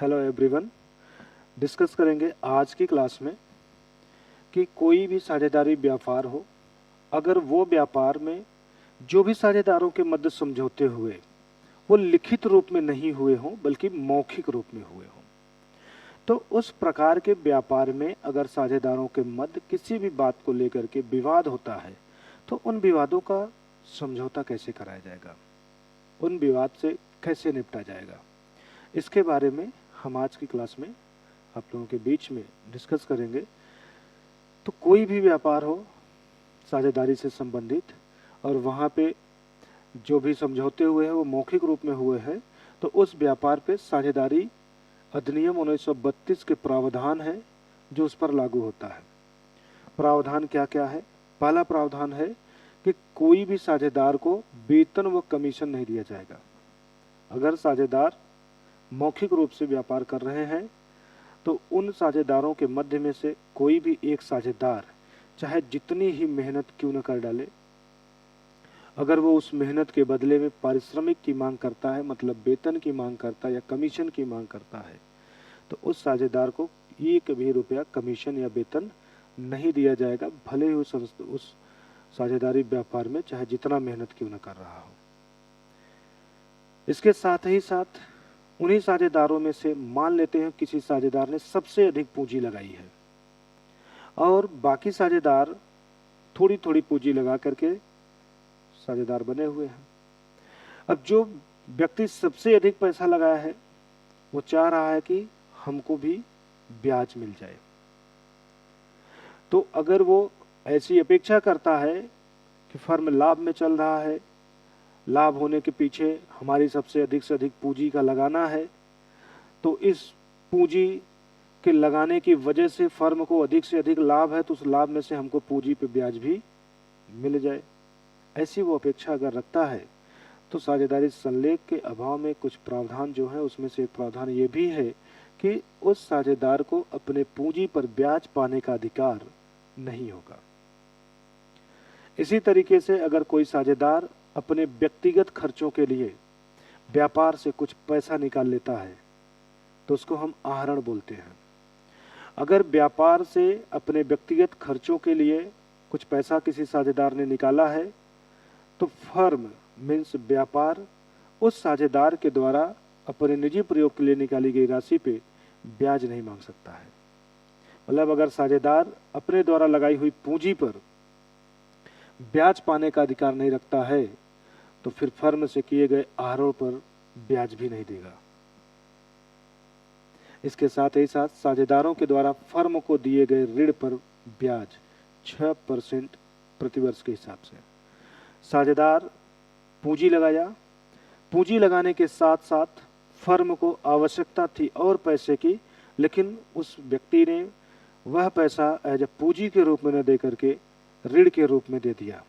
Hello everyone. Discuss करेंगे आज की क्लास में कि कोई भी साझेदारी व्यापार हो, अगर वो व्यापार में जो भी साझेदारों के मध्य समझौते हुए वो लिखित रूप में नहीं हुए हों बल्कि मौखिक रूप में हुए हों, तो उस प्रकार के व्यापार में अगर साझेदारों के मध्य किसी भी बात को लेकर के विवाद होता है तो उन विवादों का समझौता कैसे कराया जाएगा, उन विवाद से कैसे निपटा जाएगा, इसके बारे में हम आज की क्लास में आप लोगों के बीच में डिस्कस करेंगे। तो कोई भी व्यापार हो साझेदारी से संबंधित और वहाँ पे जो भी समझौते हुए हैं वो मौखिक रूप में हुए हैं, तो उस व्यापार पे साझेदारी अधिनियम 1932 के प्रावधान है जो उस पर लागू होता है। प्रावधान क्या क्या है? पहला प्रावधान है कि कोई भी साझेदार को वेतन व कमीशन नहीं दिया जाएगा। अगर साझेदार मौखिक रूप से व्यापार कर रहे हैं तो उन साझेदारों के मध्य में से कोई भी एक साझेदार चाहे जितनी ही मेहनत क्यों न कर डाले, अगर वो उस मेहनत के बदले में पारिश्रमिक की मांग करता है, मतलब वेतन की मांग करता है या कमीशन की मांग करता है, तो उस साझेदार को एक भी रुपया कमीशन या वेतन नहीं दिया जाएगा, भले ही उस साझेदारी व्यापार में चाहे जितना मेहनत क्यों न कर रहा हो। इसके साथ ही साथ उन्हीं साझेदारों में से मान लेते हैं किसी साझेदार ने सबसे अधिक पूंजी लगाई है और बाकी साझेदार थोड़ी थोड़ी पूंजी लगा करके साझेदार बने हुए हैं। अब जो व्यक्ति सबसे अधिक पैसा लगाया है वो चाह रहा है कि हमको भी ब्याज मिल जाए, तो अगर वो ऐसी अपेक्षा करता है कि फर्म लाभ में चल रहा है, लाभ होने के पीछे हमारी सबसे अधिक से अधिक पूंजी का लगाना है, तो इस पूंजी के लगाने की वजह से फर्म को अधिक से अधिक लाभ है, तो उस लाभ में से हमको पूंजी पे ब्याज भी मिल जाए, ऐसी वो अपेक्षा अगर रखता है तो साझेदारी संलेख के अभाव में कुछ प्रावधान जो है उसमें से एक प्रावधान ये भी है कि उस साझेदार को अपने पूंजी पर ब्याज पाने का अधिकार नहीं होगा। इसी तरीके से अगर कोई साझेदार अपने व्यक्तिगत खर्चों के लिए व्यापार से कुछ पैसा निकाल लेता है तो उसको हम आहरण बोलते हैं। अगर व्यापार से अपने व्यक्तिगत खर्चों के लिए कुछ पैसा किसी साझेदार ने निकाला है तो फर्म मीन्स व्यापार उस साझेदार के द्वारा अपने निजी प्रयोग के लिए निकाली गई राशि पे ब्याज नहीं मांग सकता है। मतलब अगर साझेदार अपने द्वारा लगाई हुई पूंजी पर ब्याज पाने का अधिकार नहीं रखता है तो फिर फर्म से किए गए आहरण पर ब्याज भी नहीं देगा। इसके साथ ही साथ साझेदारों के द्वारा फर्म को दिए गए ऋण पर ब्याज 6% प्रतिवर्ष के हिसाब से। साझेदार पूंजी लगाया, पूंजी लगाने के साथ साथ फर्म को आवश्यकता थी और पैसे की, लेकिन उस व्यक्ति ने वह पैसा एज ए पूंजी के रूप में न दे करके ऋण के रूप में दे दिया।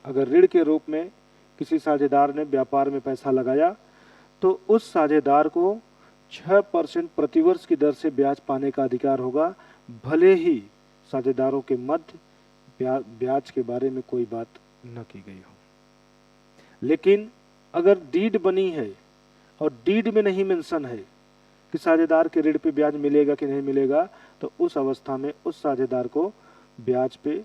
अगर ऋण के रूप में किसी साझेदार ने व्यापार में पैसा लगाया तो उस साझेदार को 6% प्रतिवर्ष की दर से ब्याज पाने का अधिकार होगा, भले ही साझेदारों के मध्य ब्याज के बारे में कोई बात न की गई हो। लेकिन अगर डीड बनी है और डीड में नहीं मेंशन है कि साझेदार के ऋण पे ब्याज मिलेगा कि नहीं मिलेगा, तो उस अवस्था में उस साझेदार को ब्याज पे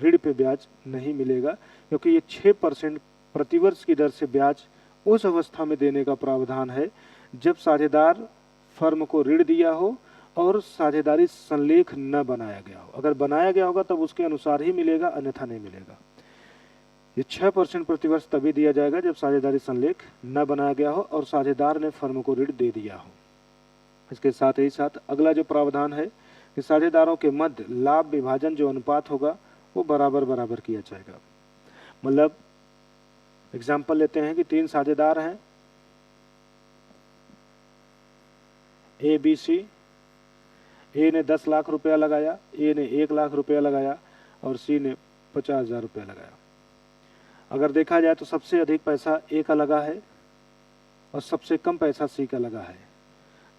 ऋण पे ब्याज नहीं मिलेगा, क्योंकि ये 6% प्रतिवर्ष की दर से ब्याज उस अवस्था में देने का प्रावधान है जब साझेदार फर्म को ऋण दिया हो और साझेदारी संलेख न बनाया गया हो। अगर बनाया गया होगा तब उसके अनुसार ही मिलेगा, अन्यथा नहीं मिलेगा। ये 6% प्रतिवर्ष तभी दिया जाएगा जब साझेदारी संलेख न बनाया गया हो और साझेदार ने फर्म को ऋण दे दिया हो। इसके साथ ही साथ अगला जो प्रावधान है कि साझेदारों के मध्य लाभ विभाजन जो अनुपात होगा वो बराबर बराबर किया जाएगा। मतलब एग्जाम्पल लेते हैं कि 3 साझेदार हैं, ए बी सी। ए ने 10 लाख रुपया लगाया, ए ने 1 लाख रुपया लगाया और सी ने 50,000 रुपया लगाया। अगर देखा जाए तो सबसे अधिक पैसा ए का लगा है और सबसे कम पैसा सी का लगा है,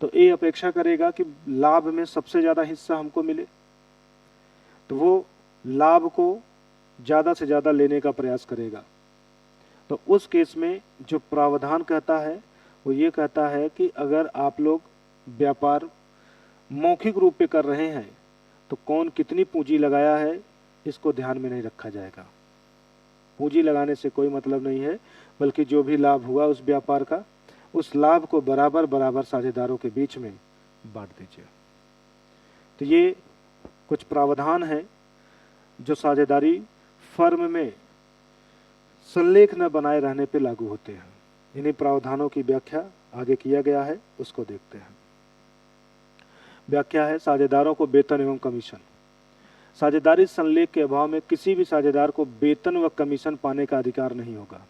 तो ए अपेक्षा करेगा कि लाभ में सबसे ज़्यादा हिस्सा हमको मिले, तो वो लाभ को ज़्यादा से ज़्यादा लेने का प्रयास करेगा। तो उस केस में जो प्रावधान कहता है वो ये कहता है कि अगर आप लोग व्यापार मौखिक रूप पे कर रहे हैं तो कौन कितनी पूंजी लगाया है इसको ध्यान में नहीं रखा जाएगा। पूंजी लगाने से कोई मतलब नहीं है, बल्कि जो भी लाभ हुआ उस व्यापार का, उस लाभ को बराबर बराबर साझेदारों के बीच में बांट दीजिए। तो ये कुछ प्रावधान है जो साझेदारी फर्म में संलेख न बनाए रहने पे लागू होते हैं। इन्हीं प्रावधानों की व्याख्या आगे किया गया है, उसको देखते हैं। व्याख्या है साझेदारों को वेतन एवं कमीशन। साझेदारी संलेख के अभाव में किसी भी साझेदार को वेतन व कमीशन पाने का अधिकार नहीं होगा।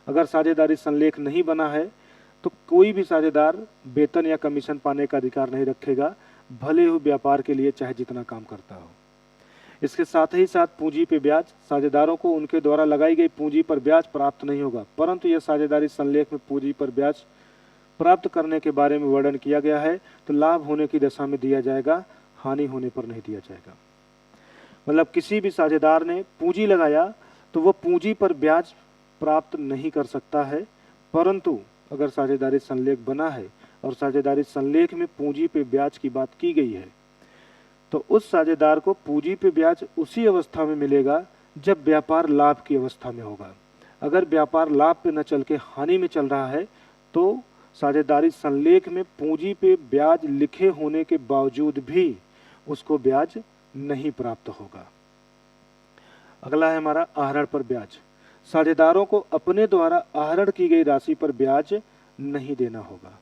अगर साझेदारी संलेख नहीं बना है तो कोई भी साझेदार वेतन या कमीशन पाने का अधिकार नहीं रखेगा, भले ही व्यापार के लिए चाहे जितना काम करता हो। इसके साथ ही साथ पूंजी पे ब्याज, साझेदारों को उनके द्वारा लगाई गई पूंजी पर ब्याज प्राप्त नहीं होगा, परंतु यह साझेदारी संलेख में पूंजी पर ब्याज प्राप्त करने के बारे में वर्णन किया गया है तो लाभ होने की दशा में दिया जाएगा, हानि होने पर नहीं दिया जाएगा। मतलब किसी भी साझेदार ने पूंजी लगाया तो वह पूंजी पर ब्याज प्राप्त नहीं कर सकता है, परंतु अगर साझेदारी संलेख बना है और साझेदारी संलेख में पूंजी पे ब्याज की बात की गई है तो उस साझेदार को पूंजी पे ब्याज उसी अवस्था में मिलेगा जब व्यापार लाभ की अवस्था में होगा। अगर व्यापार लाभ पे न चल के हानि में चल रहा है तो साझेदारी संलेख में पूंजी पे ब्याज लिखे होने के बावजूद भी उसको ब्याज नहीं प्राप्त होगा। अगला है हमारा आहरण पर ब्याज। साझेदारों को अपने द्वारा आहरण की गई राशि पर ब्याज नहीं देना होगा।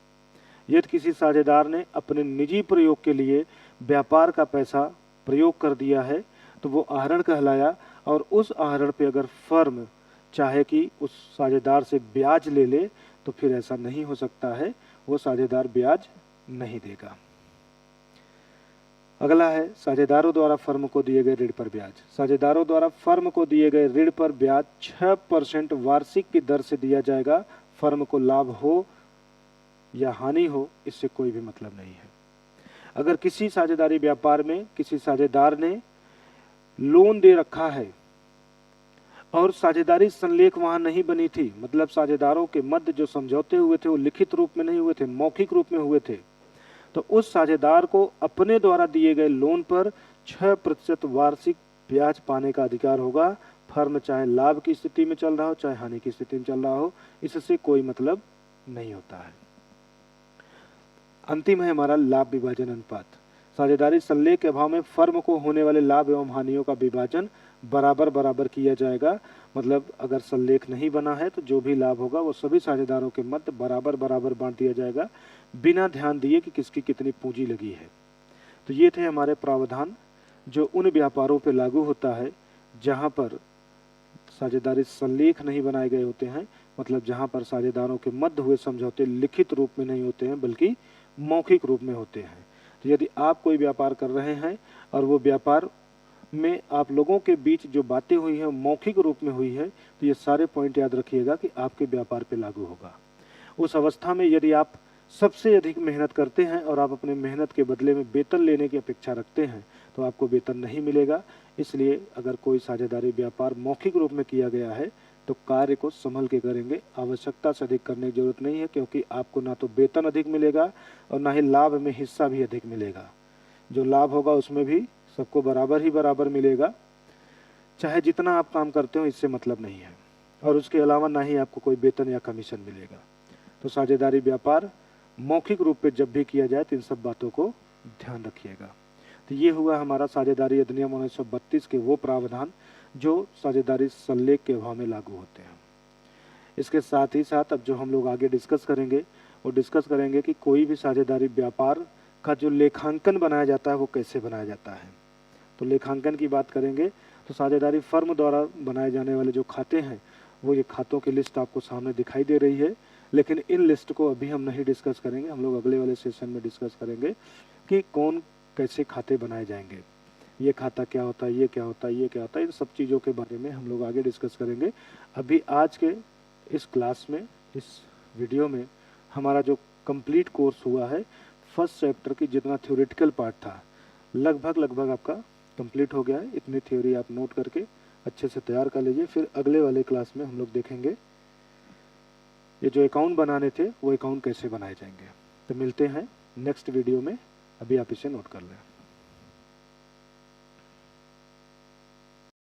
यदि किसी साझेदार ने अपने निजी प्रयोग के लिए व्यापार का पैसा प्रयोग कर दिया है तो वो आहरण कहलाया, और उस आहरण पे अगर फर्म चाहे कि उस साझेदार से ब्याज ले ले तो फिर ऐसा नहीं हो सकता है, वो साझेदार ब्याज नहीं देगा। अगला है साझेदारों द्वारा फर्म को दिए गए ऋण पर ब्याज। साझेदारों द्वारा फर्म को दिए गए ऋण पर ब्याज 6% वार्षिक की दर से दिया जाएगा। फर्म को लाभ हो या हानि हो इससे कोई भी मतलब नहीं है। अगर किसी साझेदारी व्यापार में किसी साझेदार ने लोन दे रखा है और साझेदारी संलेख वहां नहीं बनी थी, मतलब साझेदारों के मध्य जो समझौते हुए थे वो लिखित रूप में नहीं हुए थे, मौखिक रूप में हुए थे, तो उस साझेदार को अपने द्वारा दिए गए लोन पर 6% वार्षिक ब्याज पाने का अधिकार होगा। फर्म चाहे लाभ की स्थिति में चल रहा हो चाहे हानि की स्थिति में चल रहा हो, इससे कोई मतलब नहीं होता है। अंतिम है हमारा लाभ विभाजन अनुपात। साझेदारी संलेख के अभाव में फर्म को होने वाले लाभ एवं हानियों का विभाजन बराबर बराबर किया जाएगा। मतलब अगर संलेख नहीं बना है तो जो भी लाभ होगा वो सभी साझेदारों के मध्य बराबर बराबर बांट दिया जाएगा, बिना ध्यान दिए कि किसकी कितनी पूंजी लगी है। तो ये थे हमारे प्रावधान जो उन व्यापारों पर लागू होता है जहां पर साझेदारी संलेख नहीं बनाए गए होते हैं, मतलब जहां पर साझेदारों के मध्य हुए समझौते लिखित रूप में नहीं होते हैं बल्कि मौखिक रूप में होते हैं। तो यदि आप कोई व्यापार कर रहे हैं और वो व्यापार में आप लोगों के बीच जो बातें हुई हैं मौखिक रूप में हुई है तो ये सारे पॉइंट याद रखिएगा कि आपके व्यापार पे लागू होगा। उस अवस्था में यदि आप सबसे अधिक मेहनत करते हैं और आप अपने मेहनत के बदले में वेतन लेने की अपेक्षा रखते हैं तो आपको वेतन नहीं मिलेगा। इसलिए अगर कोई साझेदारी व्यापार मौखिक रूप में किया गया है तो कार्य को संभल के करेंगे, आवश्यकता से अधिक करने की जरूरत नहीं है, क्योंकि आपको ना तो वेतन अधिक मिलेगा और ना ही लाभ में हिस्सा भी अधिक मिलेगा। जो लाभ होगा उसमें भी सबको बराबर ही बराबर मिलेगा, चाहे जितना आप काम करते हो इससे मतलब नहीं है, और उसके अलावा ना ही आपको कोई वेतन या कमीशन मिलेगा। तो साझेदारी व्यापार मौखिक रूप पे जब भी किया जाए तो इन सब बातों को ध्यान रखिएगा। तो ये हुआ हमारा साझेदारी अधिनियम 1932 के वो प्रावधान जो साझेदारी संलेख के अभाव में लागू होते हैं। इसके साथ ही साथ अब जो हम लोग आगे डिस्कस करेंगे वो डिस्कस करेंगे कि कोई भी साझेदारी व्यापार का जो लेखांकन बनाया जाता है वो कैसे बनाया जाता है। तो लेखांकन की बात करेंगे तो साझेदारी फर्म द्वारा बनाए जाने वाले जो खाते हैं वो ये खातों की लिस्ट आपको सामने दिखाई दे रही है, लेकिन इन लिस्ट को अभी हम नहीं डिस्कस करेंगे। हम लोग अगले वाले सेशन में डिस्कस करेंगे कि कौन कैसे खाते बनाए जाएंगे, ये खाता क्या होता है, ये क्या होता है, ये क्या होता है, इन सब चीज़ों के बारे में हम लोग आगे डिस्कस करेंगे। अभी आज के इस क्लास में, इस वीडियो में हमारा जो कंप्लीट कोर्स हुआ है फर्स्ट चैप्टर की जितना थ्योरेटिकल पार्ट था लगभग आपका कंप्लीट हो गया है। इतनी थ्योरी आप नोट करके अच्छे से तैयार कर लीजिए। फिर अगले वाले क्लास में हम लोग देखेंगे ये जो अकाउंट बनाने थे वो अकाउंट कैसे बनाए जाएंगे। तो मिलते हैं नेक्स्ट वीडियो में, अभी आप इसे नोट कर लें।